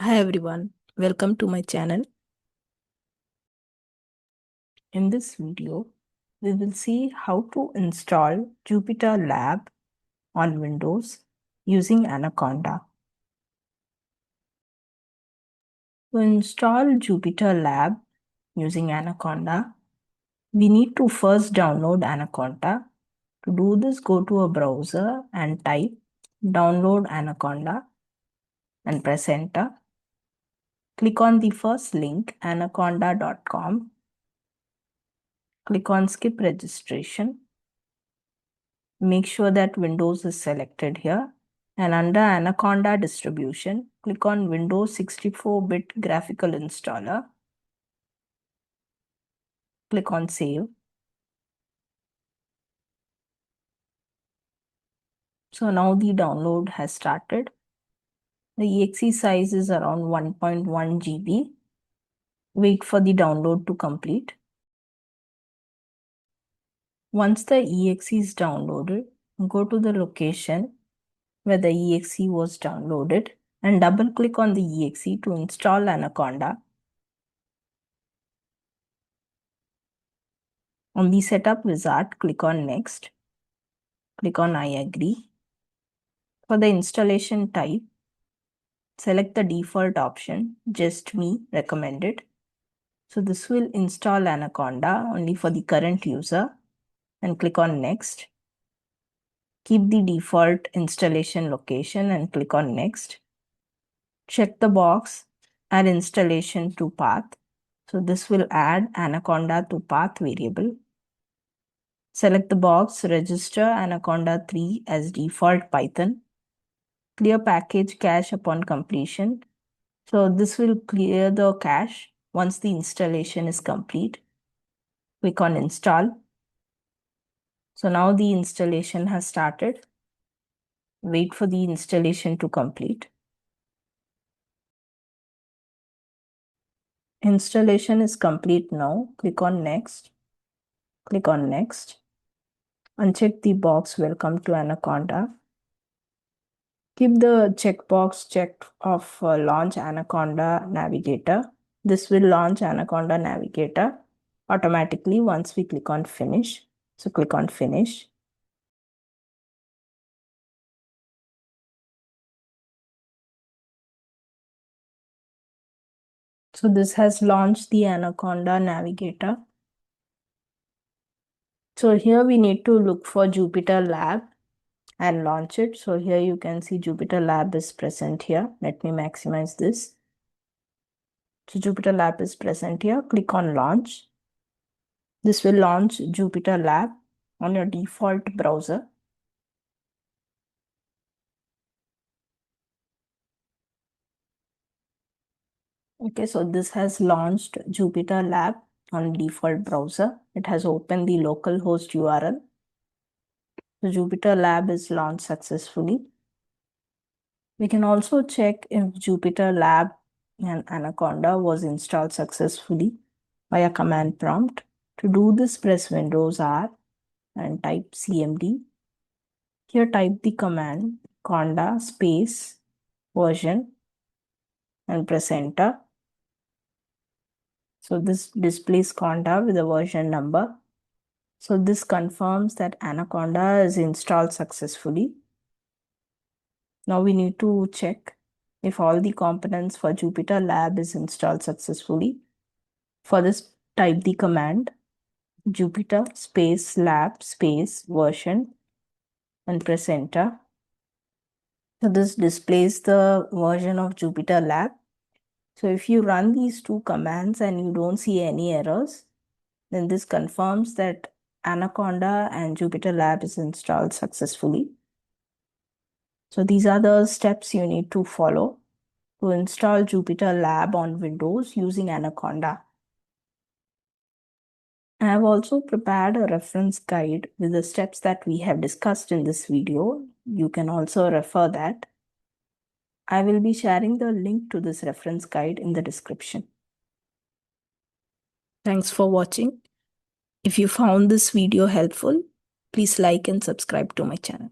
Hi everyone, welcome to my channel. In this video, we will see how to install JupyterLab on Windows using Anaconda. To install JupyterLab using Anaconda, we need to first download Anaconda. To do this, go to a browser and type download Anaconda and press enter. Click on the first link, anaconda.com. Click on skip registration. Make sure that Windows is selected here. And under Anaconda distribution, click on Windows 64-bit graphical installer. Click on save. So now the download has started. The exe size is around 1.1 GB. Wait for the download to complete. Once the exe is downloaded, go to the location where the exe was downloaded and double click on the exe to install Anaconda. On the setup wizard, click on next. Click on I agree. For the installation type, select the default option, just me recommended. So this will install Anaconda only for the current user and click on next. Keep the default installation location and click on next. Check the box, add installation to path. So this will add Anaconda to path variable. Select the box, register Anaconda 3 as default Python. Clear package cache upon completion. So this will clear the cache once the installation is complete. Click on install. So now the installation has started. Wait for the installation to complete. Installation is complete now. Click on next. Click on next. Uncheck the box welcome to Anaconda. Keep the checkbox checked of launch Anaconda Navigator. This will launch Anaconda Navigator automatically once we click on finish. So click on finish. So this has launched the Anaconda Navigator. So here we need to look for JupyterLab and launch it. So here you can see JupyterLab is present here. Let me maximize this. So JupyterLab is present here. Click on launch. This will launch JupyterLab on your default browser. Okay, so this has launched JupyterLab on default browser. It has opened the localhost URL. So JupyterLab is launched successfully. We can also check if JupyterLab and Anaconda was installed successfully via command prompt. To do this, press Windows R and type cmd. Here type the command conda space version and press enter. So this displays conda with a version number. So this confirms that Anaconda is installed successfully. Now we need to check if all the components for JupyterLab is installed successfully. For this, type the command Jupyter space lab space version and press enter. So this displays the version of JupyterLab. So if you run these two commands and you don't see any errors, then this confirms that Anaconda and JupyterLab is installed successfully. So these are the steps you need to follow to install JupyterLab on Windows using Anaconda. I have also prepared a reference guide with the steps that we have discussed in this video. You can also refer that. I will be sharing the link to this reference guide in the description. Thanks for watching. If you found this video helpful, please like and subscribe to my channel.